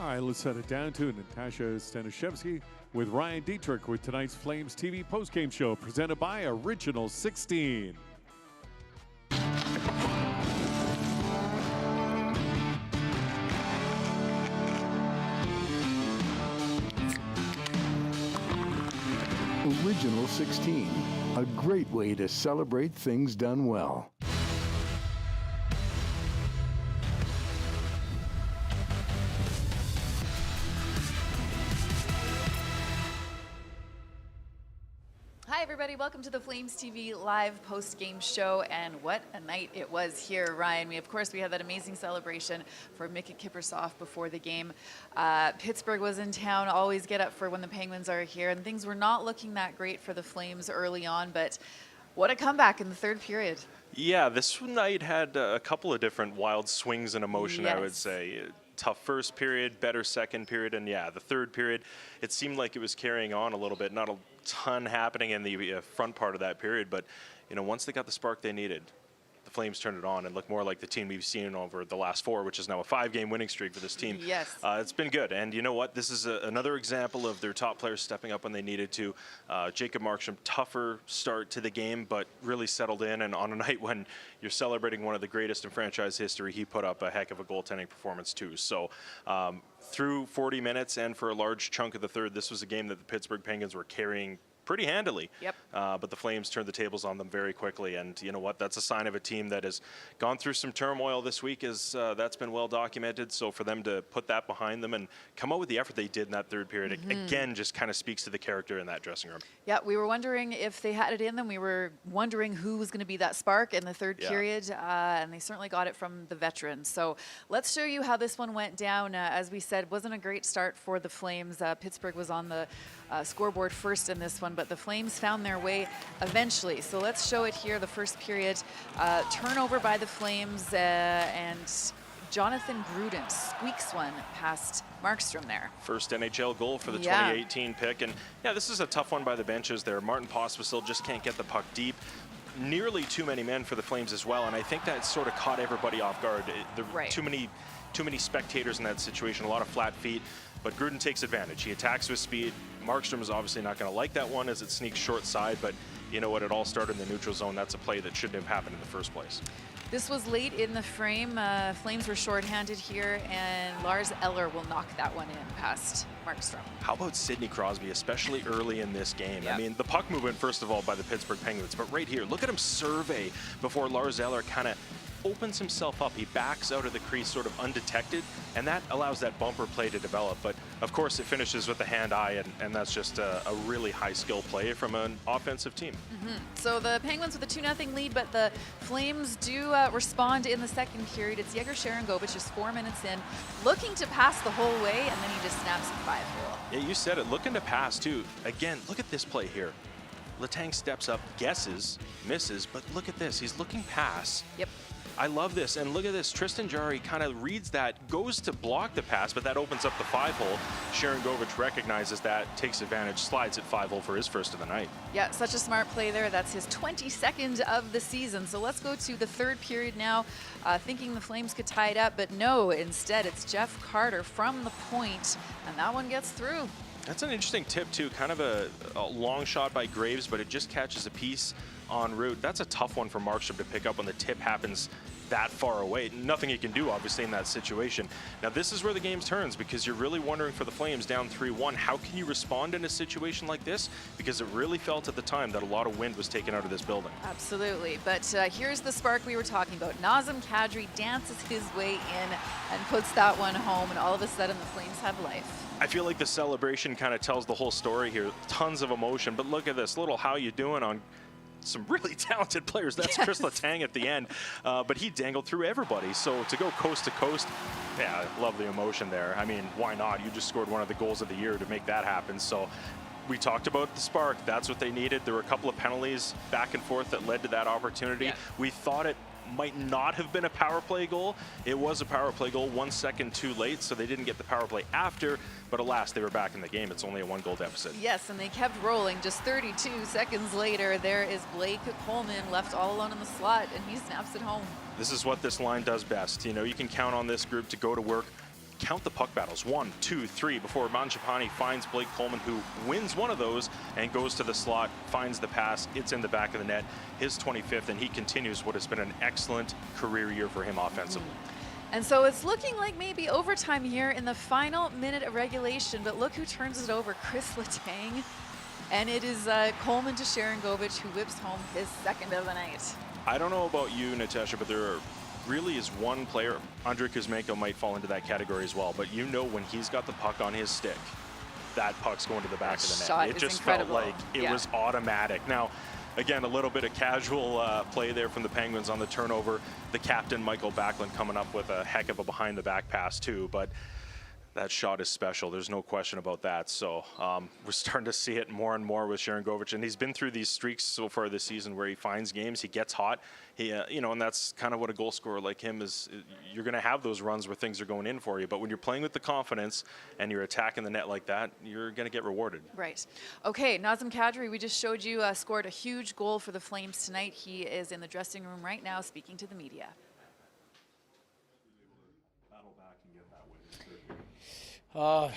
All right, let's set it down to Natasha Staniszewski with Ryan Dittrick with tonight's Flames TV postgame show presented by Original 16. Original 16, a great way to celebrate things done well. Hi everybody, welcome to the Flames TV live post-game show, and what a night it was here, Ryan. We had that amazing celebration for Mick and Kipper before the game. Pittsburgh was in town, always get up for when the Penguins are here, and things were not looking that great for the Flames early on, but what a comeback in the third period. Yeah, this night had a couple of different wild swings in emotion, Yes. I would say. Tough first period, better second period, and yeah, the third period, it seemed like it was carrying on a little bit. Not a ton happening in the front part of that period, but you know, once they got the spark they needed, the Flames turned it on and looked more like the team we've seen over the last four, which is now a 5-game winning streak for this team. Yes. It's been good, and you know what? This is another example of their top players stepping up when they needed to. Jacob Markstrom, tougher start to the game, but really settled in, and on a night when you're celebrating one of the greatest in franchise history, he put up a heck of a goaltending performance too. So through 40 minutes and for a large chunk of the third, this was a game that the Pittsburgh Penguins were carrying pretty handily. Yep. But the Flames turned the tables on them very quickly, and you know what? That's a sign of a team that has gone through some turmoil this week. That's been well documented. So for them to put that behind them and come out with the effort they did in that third period, again, just kind of speaks to the character in that dressing room. Yeah, we were wondering if they had it in them. We were wondering who was going to be that spark in the third period, and they certainly got it from the veterans. So let's show you how this one went down. As we said, wasn't a great start for the Flames. Pittsburgh was on the scoreboard first in this one, but the Flames found their way eventually. So let's show it here, the first period. Turnover by the Flames, and Jonathan Gruden squeaks one past Markstrom there. First NHL goal for the 2018 pick. And yeah, this is a tough one by the benches there. Martin Pospisil just can't get the puck deep. Nearly too many men for the Flames as well. And I think that sort of caught everybody off guard. Too many spectators in that situation, a lot of flat feet. But Gruden takes advantage. He attacks with speed. Markstrom is obviously not going to like that one as it sneaks short side, but you know what? It all started in the neutral zone. That's a play that shouldn't have happened in the first place. This was late in the frame. Flames were shorthanded here, and Lars Eller will knock that one in past Markstrom. How about Sidney Crosby, especially early in this game? Yep. I mean, the puck movement, first of all, by the Pittsburgh Penguins, but right here, look at him survey before Lars Eller kind of opens himself up. He backs out of the crease sort of undetected, and that allows that bumper play to develop. But of course it finishes with the hand-eye, and that's just a really high skill play from an offensive team. So the Penguins with a 2-0 lead, but the Flames do respond in the second period. It's Sharangovich just 4 minutes in, looking to pass the whole way, and then he just snaps a 5-hole. Yeah, you said it, looking to pass too. Again, look at this play here. Letang steps up, guesses, misses, but look at this, he's looking pass. Yep. I love this, and look at this. Tristan Jarry kind of reads that, goes to block the pass, but that opens up the 5-hole. Sharangovich recognizes that, takes advantage, slides at 5-hole for his first of the night. Yeah, such a smart play there. That's his 22nd of the season. So let's go to the third period now, thinking the Flames could tie it up, but no, instead it's Jeff Carter from the point, and that one gets through. That's an interesting tip too, kind of a long shot by Graves, but it just catches a piece en route. That's a tough one for Markstrom to pick up when the tip happens that far away. Nothing he can do, obviously, in that situation. Now, this is where the game turns, because you're really wondering for the Flames down 3-1, how can you respond in a situation like this? Because it really felt at the time that a lot of wind was taken out of this building. Absolutely, but here's the spark we were talking about. Nazem Kadri dances his way in and puts that one home, and all of a sudden the Flames have life. I feel like the celebration kind of tells the whole story here. Tons of emotion, but look at this little how you doing on some really talented players. That's Chris Letang at the end, but he dangled through everybody. So to go coast to coast, yeah, I love the emotion there. I mean, why not? You just scored one of the goals of the year to make that happen. So we talked about the spark. That's what they needed. There were a couple of penalties back and forth that led to that opportunity. Yeah. We thought it might not have been a power play goal. It was a power play goal 1 second too late, so they didn't get the power play after, but alas, they were back in the game. It's only a 1-goal deficit. Yes, and they kept rolling. Just 32 seconds later, there is Blake Coleman left all alone in the slot, and he snaps it home. This is what this line does best. You know, you can count on this group to go to work, count the puck battles, 1, 2, 3, before Mangiapane finds Blake Coleman, who wins one of those and goes to the slot, finds the pass. It's in the back of the net, his 25th, and he continues what has been an excellent career year for him offensively. And so it's looking like maybe overtime here in the final minute of regulation, but look who turns it over, Chris Letang. And it is Coleman to Sharangovich, who whips home his second of the night. I don't know about you, Natasha, but there really is one player, Andrei Kuzmenko might fall into that category as well, but you know when he's got the puck on his stick, that puck's going to the back of the net. Shot It is just incredible. felt like it was automatic. Now, again, a little bit of casual play there from the Penguins on the turnover. The captain, Michael Backlund, coming up with a heck of a behind-the-back pass too, but that shot is special. There's no question about that. So we're starting to see it more and more with Sharangovich, and he's been through these streaks so far this season where he finds games, he gets hot, he, you know, and that's kind of what a goal scorer like him is. You're going to have those runs where things are going in for you, but when you're playing with the confidence and you're attacking the net like that, you're going to get rewarded. Right. Okay, Nazem Kadri, we just showed you, scored a huge goal for the Flames tonight. He is in the dressing room right now speaking to the media.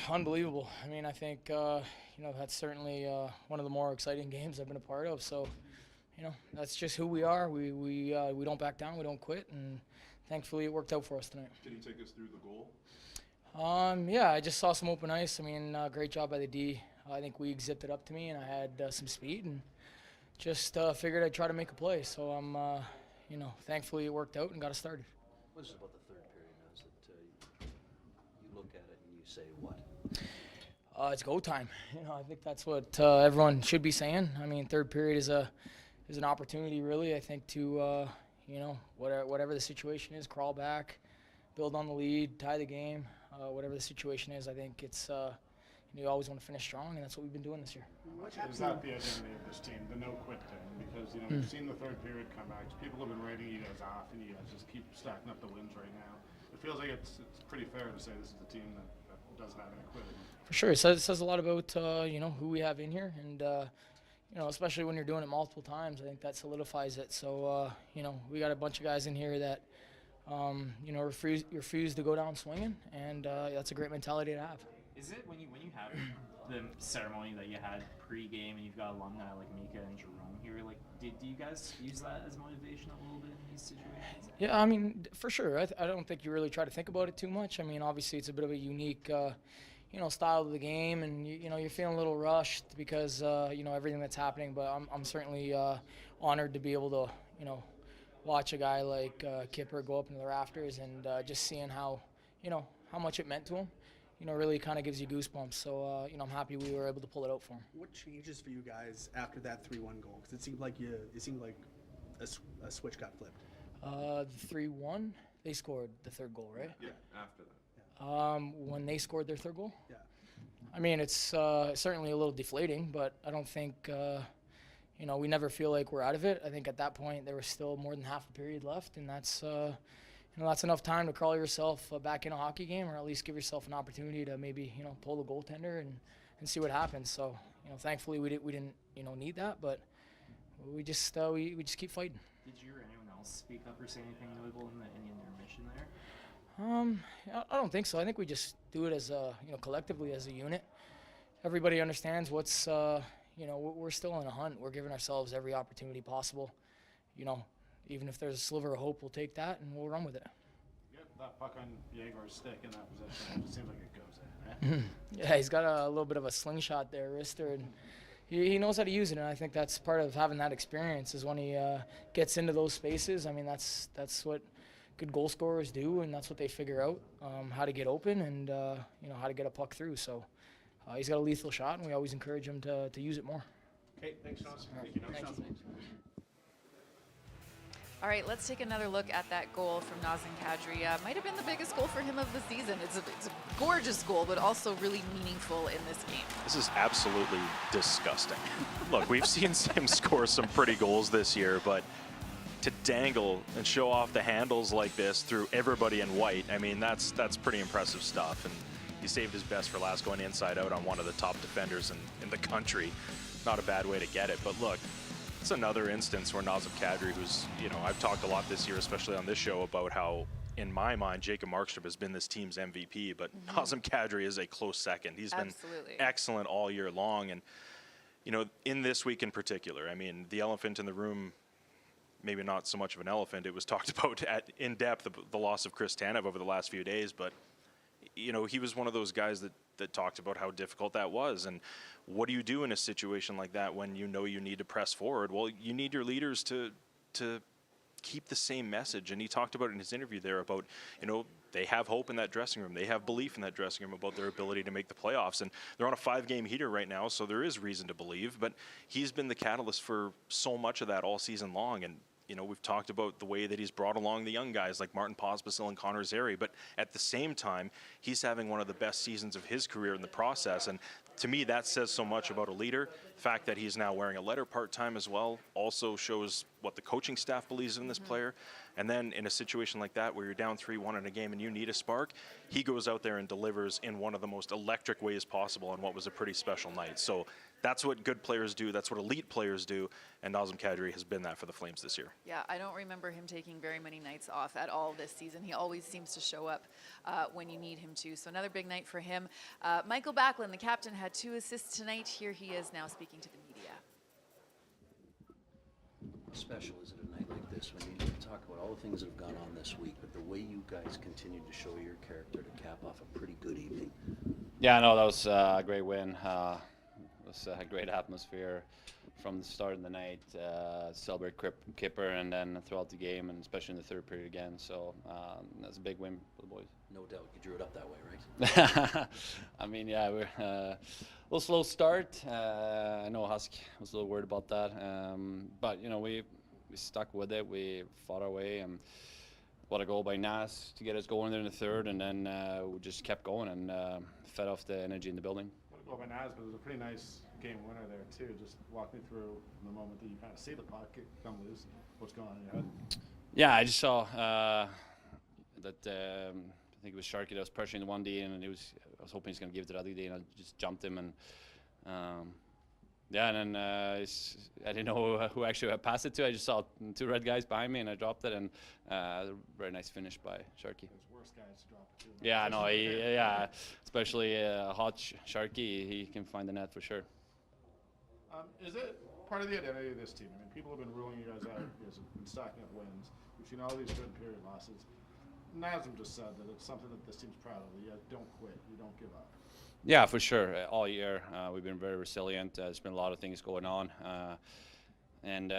Unbelievable. I mean, I think, you know, that's certainly one of the more exciting games I've been a part of. So, you know, that's just who we are. We don't back down. We don't quit. And thankfully it worked out for us tonight. Can you take us through the goal? Yeah, I just saw some open ice. I mean, great job by the D. I think we zipped it up to me, and I had some speed and just figured I'd try to make a play. So I'm, you know, thankfully it worked out and got us started. What is it about the third period now that you look at it and you say what? It's go time. You know, I think that's what everyone should be saying. I mean, third period is an opportunity, really. I think to you know, whatever the situation is, crawl back, build on the lead, tie the game, whatever the situation is. I think it's you always want to finish strong, and that's what we've been doing this year. Is that the identity of this team, the no-quit thing? Because, you know, we've seen the third period comebacks. People have been writing you guys off, and you guys just keep stacking up the wins right now. It feels like it's pretty fair to say this is a team that doesn't have any quit. For sure, it says a lot about you know, who we have in here, and you know, especially when you're doing it multiple times, I think that solidifies it. So you know, we got a bunch of guys in here that you know, refuse to go down swinging, and that's a great mentality to have. Is it when you have the ceremony that you had pre-game and you've got alumni like Mika and Jerome here, like do you guys use that as motivation a little bit in these situations? Yeah, I mean, for sure. I don't think you really try to think about it too much. I mean, obviously it's a bit of a unique you know, style of the game, and you know, you're feeling a little rushed because you know, everything that's happening, but I'm certainly honored to be able to, you know, watch a guy like Kipper go up into the rafters, and just seeing how, you know, how much it meant to him, you know, really kind of gives you goosebumps. So, you know, I'm happy we were able to pull it out for him. What changes for you guys after that 3-1 goal? Because it seemed like a switch got flipped. The 3-1, they scored the third goal, right? Yeah, after that. When they scored their third goal? Yeah. I mean, it's certainly a little deflating, but I don't think, you know, we never feel like we're out of it. I think at that point there was still more than half a period left, and that's you know, that's enough time to crawl yourself back in a hockey game, or at least give yourself an opportunity to maybe, you know, pull the goaltender and see what happens. So, you know, thankfully we didn't you know, need that, but we just keep fighting. Did you or anyone else speak up or say anything notable in the intermission there? I don't think so. I think we just do it as you know, collectively as a unit. Everybody understands what's you know, we're still in a hunt. We're giving ourselves every opportunity possible. You know, even if there's a sliver of hope, we'll take that and we'll run with it. You get that puck on Yegor's stick in that position, it seems like it goes in, right? Yeah, he's got a little bit of a slingshot there, wrister, and he knows how to use it, and I think that's part of having that experience is when he gets into those spaces. I mean, that's what good goal scorers do, and that's what they figure out, how to get open and you know, how to get a puck through. So he's got a lethal shot, and we always encourage him to use it more. Okay, thanks, Sean. Thank you. All right, let's take another look at that goal from Nazem Kadri. Might have been the biggest goal for him of the season. It's a gorgeous goal, but also really meaningful in this game. This is absolutely disgusting. Look, we've seen him score some pretty goals this year, but to dangle and show off the handles like this through everybody in white, I mean, that's pretty impressive stuff. And he saved his best for last, going inside out on one of the top defenders in the country. Not a bad way to get it, but look, it's another instance where Nazem Kadri, who's, you know, I've talked a lot this year, especially on this show, about how in my mind, Jacob Markstrom has been this team's MVP, but Nazem Kadri is a close second. He's been excellent all year long. And, you know, in this week in particular, I mean, the elephant in the room, maybe not so much of an elephant, it was talked about in depth, the loss of Chris Tanev over the last few days. But, you know, he was one of those guys that talked about how difficult that was. And what do you do in a situation like that when you know you need to press forward? Well, you need your leaders to keep the same message. And he talked about in his interview there about, you know, they have hope in that dressing room. They have belief in that dressing room about their ability to make the playoffs. And they're on a 5-game heater right now, so there is reason to believe. But he's been the catalyst for so much of that all season long. And, you know, we've talked about the way that he's brought along the young guys like Martin Pospisil and Connor Zary. But at the same time, he's having one of the best seasons of his career in the process. And to me, that says so much about a leader. The fact that he's now wearing a letter part-time as well also shows what the coaching staff believes in this player. And then in a situation like that where you're down 3-1 in a game and you need a spark, he goes out there and delivers in one of the most electric ways possible on what was a pretty special night. So that's what good players do. That's what elite players do. And Nazem Kadri has been that for the Flames this year. Yeah, I don't remember him taking very many nights off at all this season. He always seems to show up when you need him to. So another big night for him. Michael Backlund, the captain, had 2 assists tonight. Here he is now speaking to the media. How special is it a night like this when you talk about all the things that have gone on this week, but the way you guys continued to show your character to cap off a pretty good evening? Yeah, no, that was a great win. It was a great atmosphere from the start of the night. Celebrate Kipper and then throughout the game, and especially in the third period again. So that's a big win for the boys. No doubt. You drew it up that way, right? I mean, yeah, we're a little slow start. I know Huska was a little worried about that. But, you know, we stuck with it. We fought our way, and what a goal by Nas to get us going there in the third, and then we just kept going and fed off the energy in the building. Well, by Nas, but it was a pretty nice game winner there, too. Just walk me through the moment that you kind of see the puck come loose, what's going on in your head. Yeah, I just saw that I think it was Sharky that was pressuring the 1D, and I was hoping he's going to give it to the other D, and I just jumped him, and yeah, and then I didn't know who actually I passed it to. I just saw 2 red guys behind me, and I dropped it, and very nice finish by Sharky. There's worse guys to drop it to. Yeah, no, yeah, especially hot Sharky, he can find the net for sure. Is it part of the identity of this team? I mean, people have been ruling you guys out. You guys have been stacking up wins. We've seen all these third period losses. Nazem just said that it's something that this team's proud of. You don't quit. You don't give up. Yeah, for sure. All year we've been very resilient. There's been a lot of things going on, and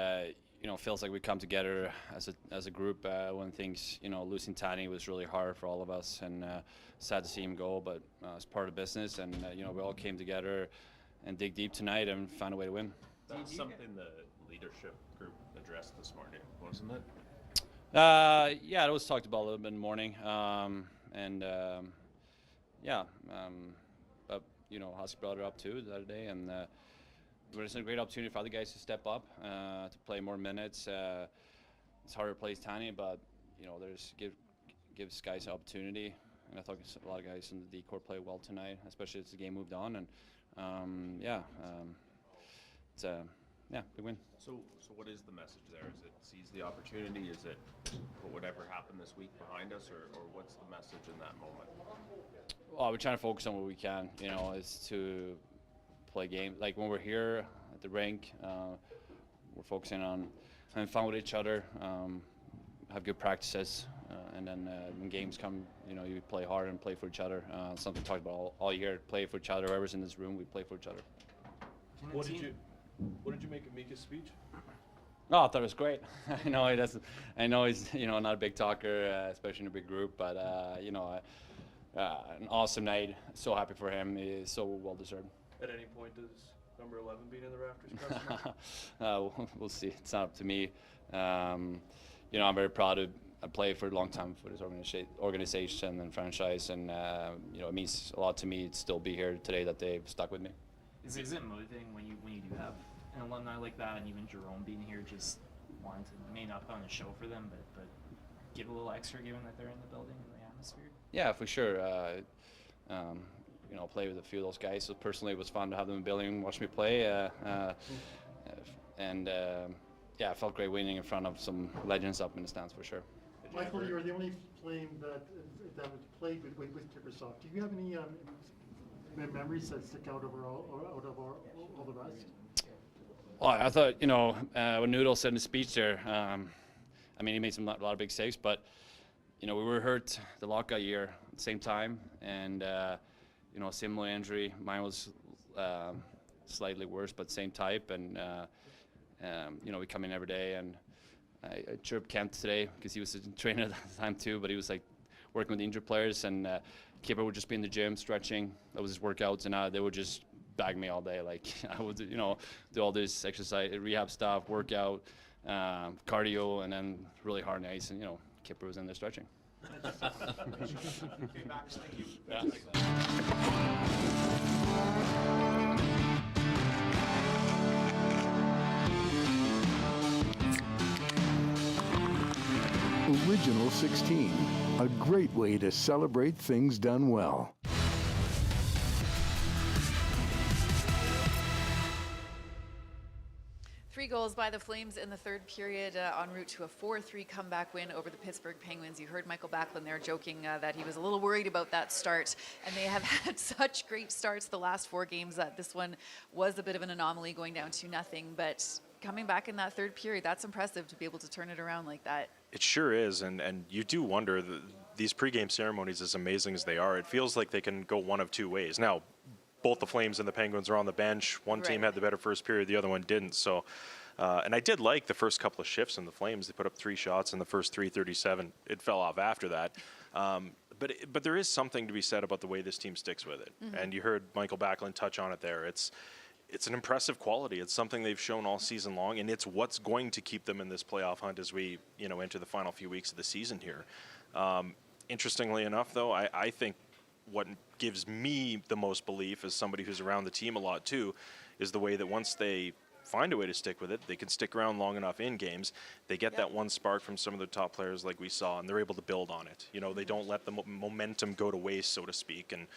you know, feels like we come together as a group when things, you know, losing Tani was really hard for all of us, and sad to see him go, but it's part of the business, and you know, we all came together and dig deep tonight and found a way to win. That's something the leadership group addressed this morning, wasn't it? Yeah, it was talked about a little bit in the morning, yeah, but you know, Huska brought it up too the other day, and it's a great opportunity for other guys to step up, to play more minutes. It's harder to play Tani, but you know, gives guys an opportunity, and I thought a lot of guys in the D-Corps played well tonight, especially as the game moved on, and it's yeah, big win. So what is the message there? Is it seize the opportunity? Is it put whatever happened this week behind us, or what's the message in that moment? Well, we're trying to focus on what we can, you know, is to play games. Like when we're here at the rink, we're focusing on having fun with each other, have good practices, and then when games come, you know, you play hard and play for each other. Something we talked about all year, play for each other. Whoever's in this room, we play for each other. What did you make of Mika's speech? Oh, I thought it was great. I know he doesn't. I know he's, you know, not a big talker, especially in a big group. But you know, an awesome night. So happy for him. He's so well deserved. At any point, does number 11 being in the rafters? We'll see. It's not up to me. You know, I'm very proud to play for a long time for this organization and franchise, and you know, it means a lot to me to still be here today. That they've stuck with me. Is it motivating when you do have an alumni like that, and even Jerome being here, just wanting to may not put on a show for them, but give a little extra, given that they're in the building and the atmosphere? Yeah, for sure. You know, play with a few of those guys. So personally, it was fun to have them in the building, watch me play, and yeah, I felt great winning in front of some legends up in the stands for sure. Did Michael, you're the only Flame that played with Kipper. Do you have any memories that stick out over all the rest? Well, I thought, when Noodle said in his speech there, I mean, he made a lot of big saves, but, we were hurt the lockout year at the same time, and, similar injury. Mine was slightly worse, but same type, and, we come in every day, and I chirped Kemp today because he was training at the time too, but he was like working with the injured players, and Kipper would just be in the gym stretching. That was his workouts, and they would just bag me all day. Like I would, do all this exercise, rehab stuff, workout, cardio, and then really hard on ice. And Kipper was in there stretching. Yeah. Original 16, a great way to celebrate things done well. Three goals by the Flames in the third period en route to a 4-3 comeback win over the Pittsburgh Penguins. You heard Michael Backlund there joking that he was a little worried about that start, and they have had such great starts the last 4 games that this one was a bit of an anomaly, going down 2-0, but coming back in that third period, that's impressive to be able to turn it around like that. It sure is, and you do wonder, these pregame ceremonies, as amazing as they are, it feels like they can go one of two ways. Now, both the Flames and the Penguins are on the bench. One team had the better first period, the other one didn't. So, and I did like the first couple of shifts in the Flames. They put up 3 shots in the first 3:37. It fell off after that. But there is something to be said about the way this team sticks with it. And you heard Michael Backlund touch on it there. It's an impressive quality. It's something they've shown all season long, and it's what's going to keep them in this playoff hunt as we, enter the final few weeks of the season here. Interestingly enough, though, I think what gives me the most belief as somebody who's around the team a lot too is the way that once they find a way to stick with it, they can stick around long enough in games. They get that one spark from some of the top players like we saw, and they're able to build on it. They don't let the momentum go to waste, so to speak, and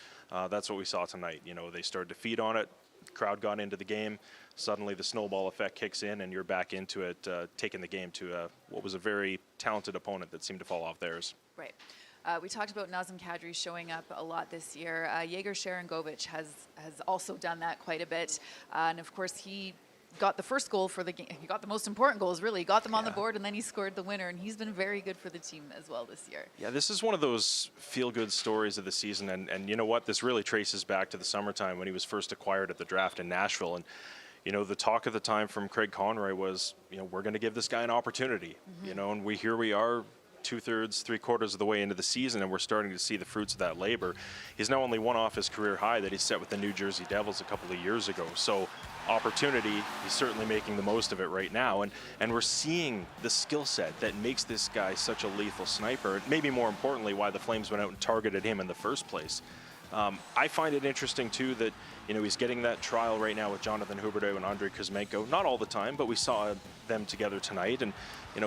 that's what we saw tonight. They started to feed on it. Crowd got into the game. Suddenly the snowball effect kicks in, and you're back into it, taking the game to what was a very talented opponent that seemed to fall off theirs. Right. We talked about Nazem Kadri showing up a lot this year. Yegor Sharangovich has also done that quite a bit. And of course, he got the first goal for the game. He got the most important goals, really. He got them on the board, and then he scored the winner. And he's been very good for the team as well this year. Yeah, this is one of those feel-good stories of the season. And you know what? This really traces back to the summertime when he was first acquired at the draft in Nashville. And, the talk at the time from Craig Conroy was, we're going to give this guy an opportunity. And here we are, 2/3, 3/4 of the way into the season, and we're starting to see the fruits of that labor. He's now only one off his career high that he set with the New Jersey Devils a couple of years ago. So opportunity, he's certainly making the most of it right now. And we're seeing the skill set that makes this guy such a lethal sniper. And maybe more importantly, why the Flames went out and targeted him in the first place. I find it interesting, too, that, he's getting that trial right now with Jonathan Huberdeau and Andrei Kuzmenko. Not all the time, but we saw them together tonight. And,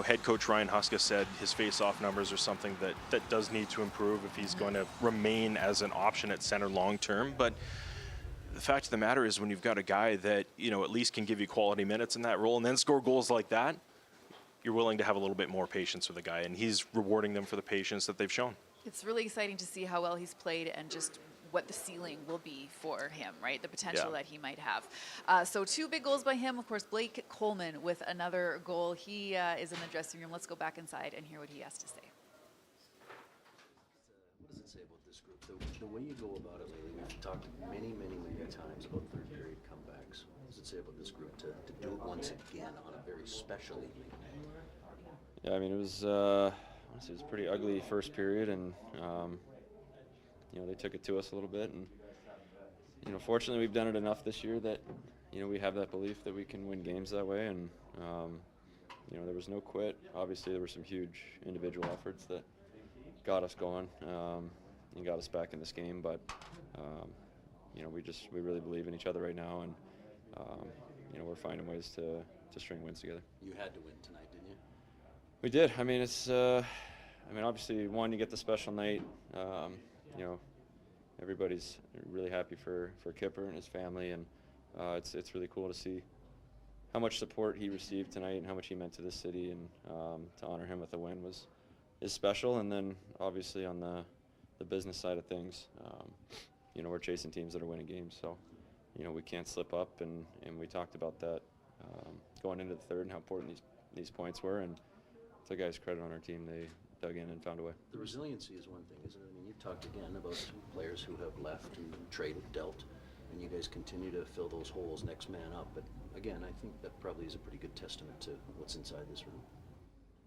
head coach Ryan Huska said his face-off numbers are something that does need to improve if he's going to remain as an option at center long-term. But the fact of the matter is when you've got a guy that, at least can give you quality minutes in that role and then score goals like that, you're willing to have a little bit more patience with a guy. And he's rewarding them for the patience that they've shown. It's really exciting to see how well he's played and just what the ceiling will be for him, right? The potential that he might have. So 2 big goals by him. Of course, Blake Coleman with another goal. He is in the dressing room. Let's go back inside and hear what he has to say. What does it say about this group? The way you go about it lately, we've talked many times about third period comebacks. What does it say about this group to do it once again on a very special evening? Yeah, I mean, it was honestly, it was a pretty ugly first period, and they took it to us a little bit, and fortunately we've done it enough this year that we have that belief that we can win games that way, and there was no quit. Obviously there were some huge individual efforts that got us going and got us back in this game, but we really believe in each other right now, and we're finding ways to string wins together. You had to win tonight, didn't you? We did. I mean, it's obviously you get the special night. Everybody's really happy for Kipper and his family, and it's really cool to see how much support he received tonight and how much he meant to the city, and to honor him with a win was is special. And then obviously on the business side of things, you know, we're chasing teams that are winning games. So, you know, we can't slip up, and we talked about that going into the third and how important these points were. And to guys' credit on our team, they dug in and found a way. The resiliency is one thing, isn't it? I mean, you've talked again about players who have left and traded, dealt, and you guys continue to fill those holes, next man up. But again, I think that probably is a pretty good testament to what's inside this room.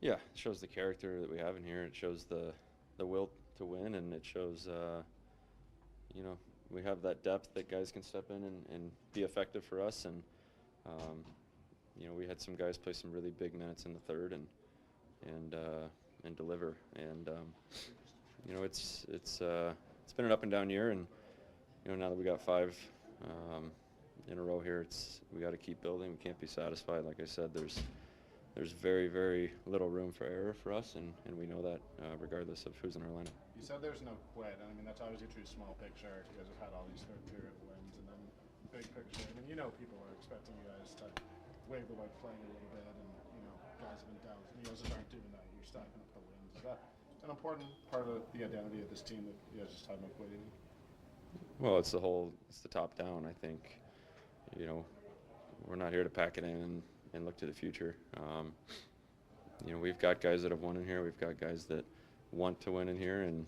Yeah, it shows the character that we have in here. It shows the will to win, and it shows, you know, we have that depth that guys can step in and be effective for us. And you know, we had some guys play some really big minutes in the third and deliver. And you know, it's been an up and down year, and you know, now that we got 5 in a row here, we got to keep building. We can't be satisfied. Like I said, there's very, very little room for error for us, and we know that regardless of who's in our lineup. You said there's no quit, and I mean, that's obviously true small picture. You guys have had all these third period wins, and then big picture. I mean, you know, people are expecting you guys to wave the white flag a little bit, and you know, guys have been down. You guys just aren't doing that. You're stacking up the wins. Is that an important part of the identity of this team that you guys just haven't quitting? Well, it's the top down. I think, you know, we're not here to pack it in and look to the future. You know, we've got guys that have won in here. We've got guys that want to win in here, and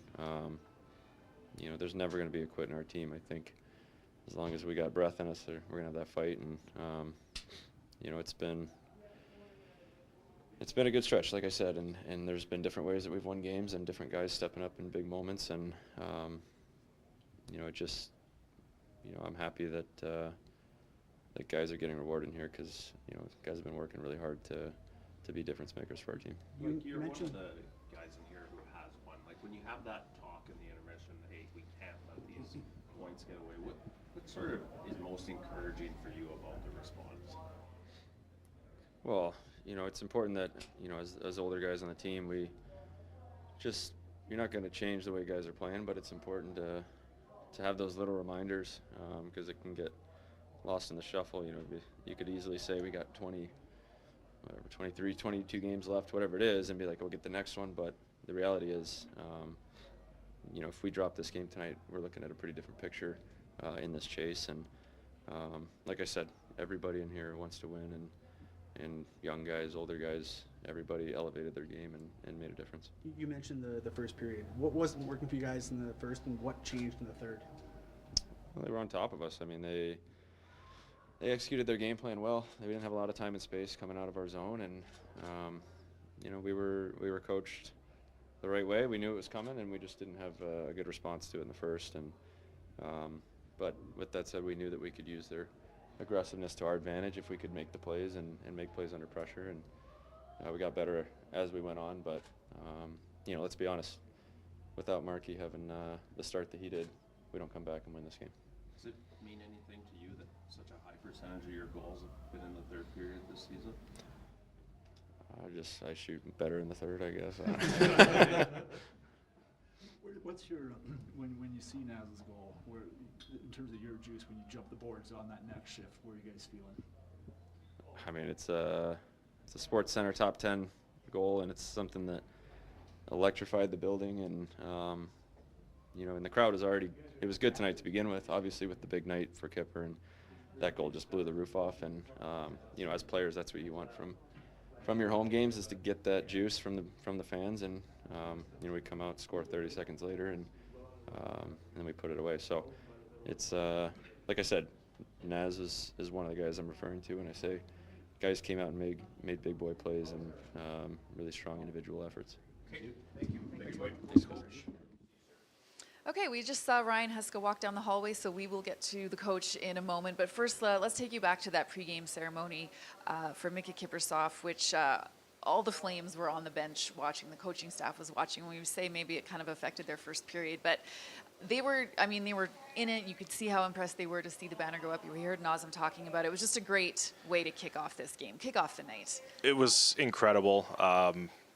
you know, there's never going to be a quit in our team. I think as long as we got breath in us, we're going to have that fight. And you know, it's been a good stretch, like I said, and there's been different ways that we've won games and different guys stepping up in big moments. And you know, it just, you know, I'm happy that that guys are getting rewarded in here, because you know, guys have been working really hard to be difference makers for our team. You're one of the guys in here who has won. Like, when you have that talk in the intermission, hey, we can't let these points get away, what sort of is most encouraging for you about the response? Well, you know, it's important that, you know, as older guys on the team, you're not going to change the way guys are playing, but it's important to have those little reminders, because it can get lost in the shuffle. You know, you could easily say we got 23, 22 games left, whatever it is, and be like, we'll get the next one. But the reality is, you know, if we drop this game tonight, we're looking at a pretty different picture in this chase. And like I said, everybody in here wants to win, and young guys, older guys, everybody elevated their game and made a difference. You mentioned the first period. What wasn't working for you guys in the first, and what changed in the third? Well, they were on top of us. I mean, they executed their game plan well. They didn't have a lot of time and space coming out of our zone, and you know, we were coached the right way. We knew it was coming, and we just didn't have a good response to it in the first. And but with that said, we knew that we could use their aggressiveness to our advantage if we could make the plays and make plays under pressure. And we got better as we went on. But you know, let's be honest, without Markey having the start that he did, we don't come back and win this game. Does it mean anything to you that such a high percentage of your goals have been in the third period this season? I shoot better in the third, I guess. What's your when you see Naz's goal? Where, in terms of your juice, when you jump the boards on that next shift, where are you guys feeling? I mean, it's a Sports Center top 10 goal, and it's something that electrified the building. And you know, and the crowd it was good tonight to begin with, obviously with the big night for Kipper, and that goal just blew the roof off. And you know, as players, that's what you want from your home games, is to get that juice from the fans. And you know, we come out, score 30 seconds later, and then we put it away. So it's like I said, Naz is one of the guys I'm referring to when I say guys came out and made big boy plays and really strong individual efforts. Okay. Thank you. Thanks, Coach. Okay, we just saw Ryan Huska walk down the hallway, so we will get to the coach in a moment. But first, let's take you back to that pregame ceremony for Mickey Kippersoff, which all the Flames were on the bench watching. The coaching staff was watching. We would say maybe it kind of affected their first period, but they were in it. You could see how impressed they were to see the banner go up. You heard Nazem talking about it. It was just a great way to kick off this game, kick off the night. It was incredible.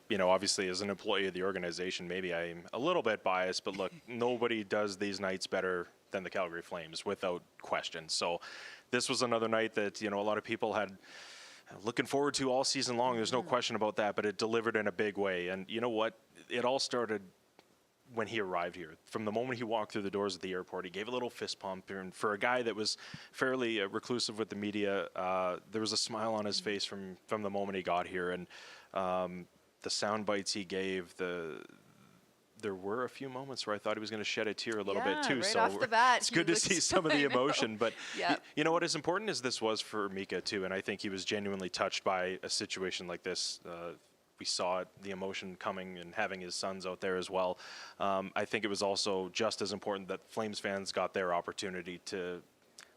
You know, obviously as an employee of the organization, maybe I'm a little bit biased, but look, nobody does these nights better than the Calgary Flames, without question. So this was another night that, you know, a lot of people had looking forward to all season long. There's no question about that, but it delivered in a big way. And you know what? it all started when he arrived here. From the moment he walked through the doors at the airport, he gave a little fist pump. And for a guy that was fairly reclusive with the media, there was a smile on his face from the moment he got here. And the sound bites he gave, there were a few moments where I thought he was going to shed a tear a little bit too. Right so off the bat, it's good to see some of the emotion. But Yeah. you know what, as important as this was for Mika too, and I think he was genuinely touched by a situation like this. We saw it, the emotion coming and having his sons out there as well. I think it was also just as important that Flames fans got their opportunity to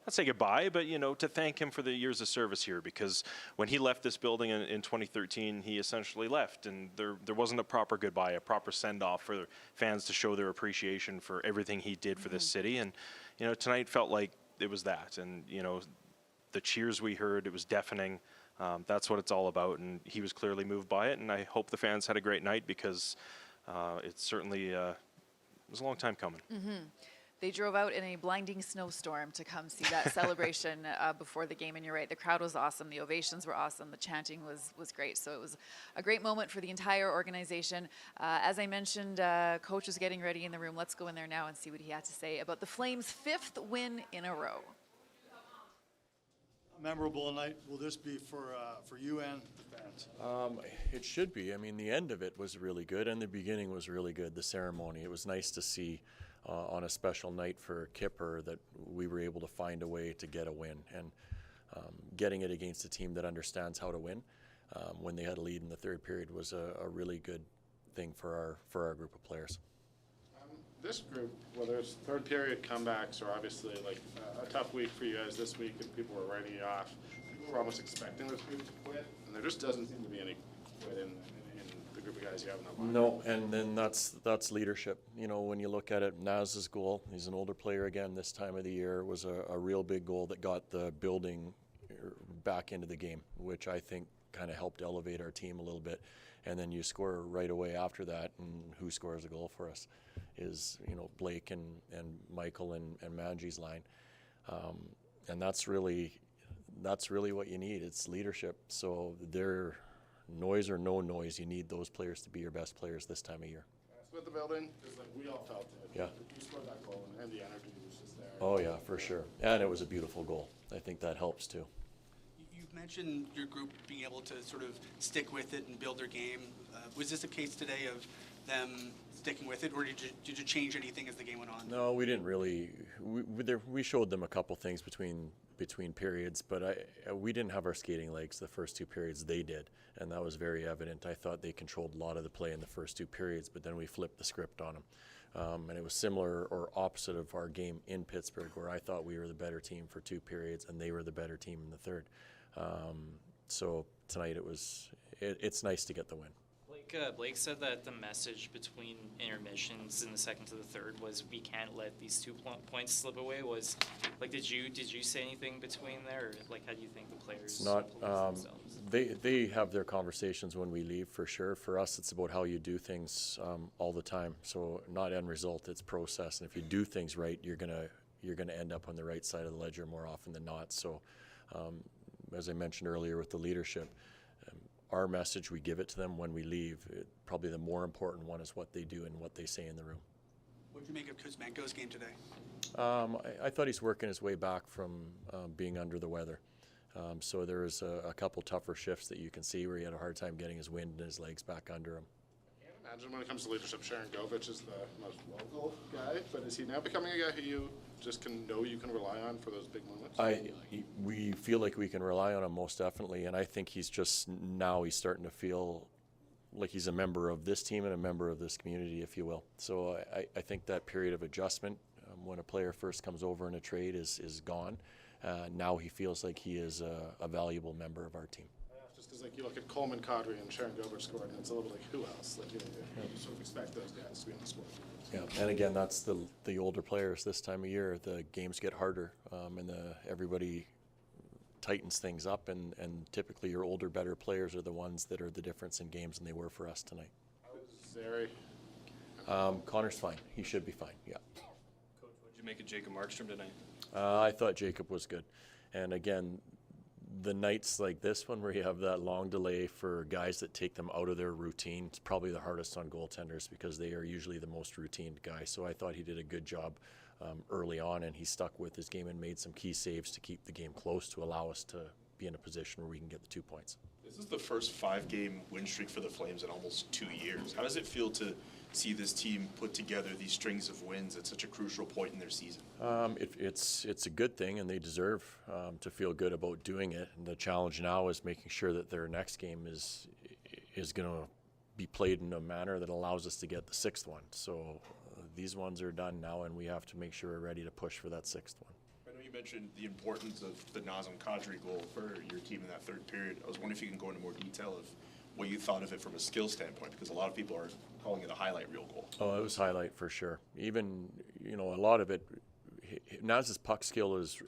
not say goodbye, but to thank him for the years of service here, because when he left this building in 2013, he essentially left, and there wasn't a proper goodbye, a proper send-off for fans to show their appreciation for everything he did for this city. And tonight felt like it was that. And the cheers we heard, it was deafening. That's what it's all about, and he was clearly moved by it, and I hope the fans had a great night, because it certainly was a long time coming. They drove out in a blinding snowstorm to come see that celebration before the game, and you're right, the crowd was awesome, the ovations were awesome, the chanting was great, so it was a great moment for the entire organization. As I mentioned, Coach was getting ready in the room. Let's go in there now and see what he had to say about the Flames' 5th win in a row. Memorable night will this be for you and the fans? It should be. I mean, the end of it was really good, and the beginning was really good. The ceremony. It was nice to see on a special night for Kipper that we were able to find a way to get a win, and getting it against a team that understands how to win when they had a lead in the third period was a really good thing for our group of players. This group, whether it's third period comebacks or obviously like a tough week for you guys this week and people were writing you off, people were almost expecting this group to quit, and there just doesn't seem to be any quit in the group of guys you have in that line. No, and then that's leadership. When you look at it, Naz's goal, he's an older player again this time of the year, was a real big goal that got the building back into the game, which I think kind of helped elevate our team a little bit. And then you score right away after that, and who scores a goal for us is Blake and Michael and Manji's line, and that's really what you need. It's leadership. So they're noise or no noise, you need those players to be your best players this time of year. With the building, because like we all felt it. Yeah. You scored that goal, and the energy was just there. Oh yeah, for sure. And it was a beautiful goal. I think that helps too. You've mentioned your group being able to sort of stick with it and build their game. Was this a case today of them sticking with it, or did you change anything as the game went on? No, we didn't really. We showed them a couple things between periods, but we didn't have our skating legs the first two periods. They did, and that was very evident. I thought they controlled a lot of the play in the first two periods, but then we flipped the script on them. And it was similar or opposite of our game in Pittsburgh, where I thought we were the better team for two periods, and they were the better team in the third. So tonight it's nice to get the win. Blake said that the message between intermissions in the second to the third was we can't let these 2 points slip away. Was like, did you say anything between there, or like how do you think the players? Not they have their conversations when we leave, for sure. For us, it's about how you do things all the time. So not end result, it's process. And if you do things right, you're gonna end up on the right side of the ledger more often than not. So as I mentioned earlier with the leadership, our message, we give it to them when we leave. Probably the more important one is what they do and what they say in the room. What did you make of Kuzmenko's game today? I thought he's working his way back from being under the weather. So there was a couple tougher shifts that you can see where he had a hard time getting his wind and his legs back under him. I can't imagine when it comes to leadership, Sharangovich is the most vocal guy, but is he now becoming a guy who you just you can rely on for those big moments? We feel like we can rely on him most definitely, and I think he's starting to feel like he's a member of this team and a member of this community, if you will. So I think that period of adjustment when a player first comes over in a trade is gone. Now he feels like he is a valuable member of our team. Just because you look at Coleman, Kadri, and Sharangovich scored, and it's a little like who else? You sort of expect those guys to be on the score. Yeah, and again, that's the older players this time of year. The games get harder, and everybody tightens things up, and typically your older, better players are the ones that are the difference in games, and they were for us tonight. Zary? Connor's fine. He should be fine, yeah. Coach, what did you make of Jacob Markstrom tonight? I thought Jacob was good. And again, the nights like this one where you have that long delay for guys that take them out of their routine, it's probably the hardest on goaltenders because they are usually the most routine guys. So I thought he did a good job early on, and he stuck with his game and made some key saves to keep the game close to allow us to be in a position where we can get the 2 points. This is the first 5-game win streak for the Flames in almost 2 years. How does it feel to see this team put together these strings of wins at such a crucial point in their season? It's a good thing, and they deserve to feel good about doing it. And the challenge now is making sure that their next game is going to be played in a manner that allows us to get the 6th one. So these ones are done now, and we have to make sure we're ready to push for that 6th one. I know you mentioned the importance of the Nazem Kadri goal for your team in that third period. I was wondering if you can go into more detail of what you thought of it from a skill standpoint, because a lot of people are calling it a highlight reel goal. Oh, it was highlight for sure. Even, a lot of it, Naz's puck skill is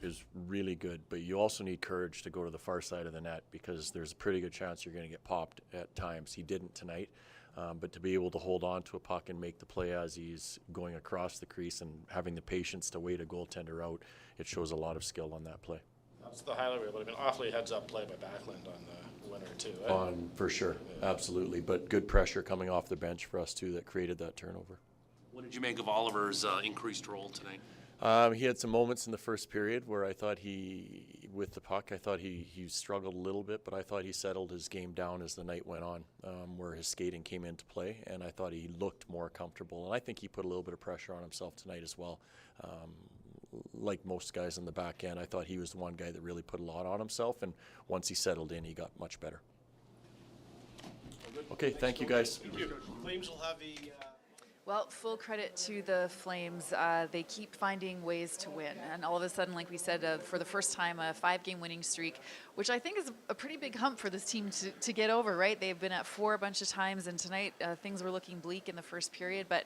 really good, but you also need courage to go to the far side of the net because there's a pretty good chance you're going to get popped at times. He didn't tonight, but to be able to hold on to a puck and make the play as he's going across the crease and having the patience to wait a goaltender out, it shows a lot of skill on that play. That's the highlight reel, but an awfully heads-up play by Backlund on the winner too. Eh? For sure, absolutely. But good pressure coming off the bench for us too that created that turnover. What did you make of Oliver's increased role tonight? He had some moments in the first period where I thought with the puck, I thought he struggled a little bit, but I thought he settled his game down as the night went on, where his skating came into play, and I thought he looked more comfortable. And I think he put a little bit of pressure on himself tonight as well. Like most guys on the back end, I thought he was the one guy that really put a lot on himself, and once he settled in, he got much better. Okay, thank you guys. Thank you. Flames will have a... Well, full credit to the Flames. They keep finding ways to win. And all of a sudden, like we said, for the first time, a 5-game winning streak, which I think is a pretty big hump for this team to get over, right? They've been at 4 a bunch of times, and tonight things were looking bleak in the first period. But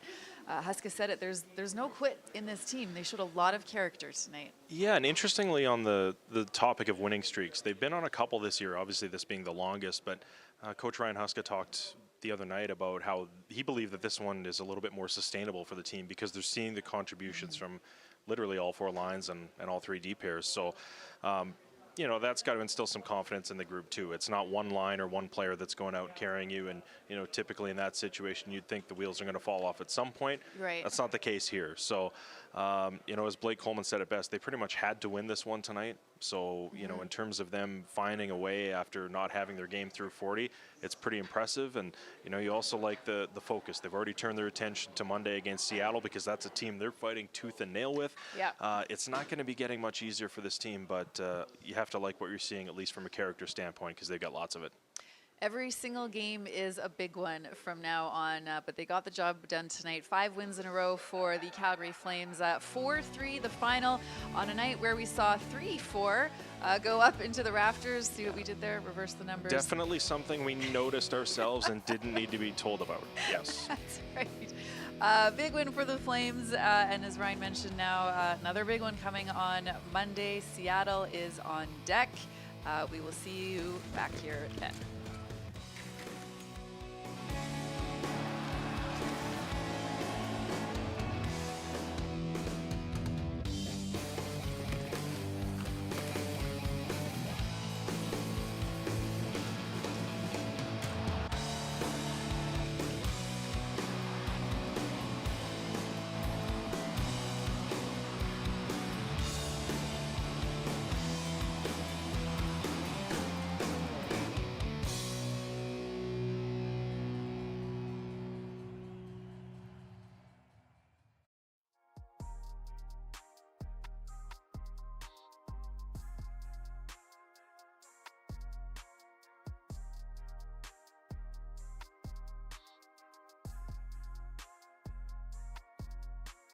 Huska said it, there's no quit in this team. They showed a lot of character tonight. Yeah, and interestingly on the topic of winning streaks, they've been on a couple this year, obviously this being the longest, but Coach Ryan Huska talked the other night about how he believed that this one is a little bit more sustainable for the team because they're seeing the contributions from literally all 4 lines and all 3 D pairs. So, that's got to instill some confidence in the group too. It's not one line or one player that's going out carrying you. And, typically in that situation, you'd think the wheels are going to fall off at some point. Right. That's not the case here. So, as Blake Coleman said it best, they pretty much had to win this one tonight. So, in terms of them finding a way after not having their game through 40, it's pretty impressive. And, you also like the focus. They've already turned their attention to Monday against Seattle because that's a team they're fighting tooth and nail with. Yeah. It's not going to be getting much easier for this team, but you have to like what you're seeing, at least from a character standpoint, because they've got lots of it. Every single game is a big one from now on, but they got the job done tonight. 5 wins in a row for the Calgary Flames. 4-3 the final on a night where we saw 3-4 go up into the rafters. See what we did there? Reverse the numbers. Definitely something we noticed ourselves and didn't need to be told about. Yes. That's right. Big win for the Flames, and as Ryan mentioned now, another big one coming on Monday. Seattle is on deck. We will see you back here then.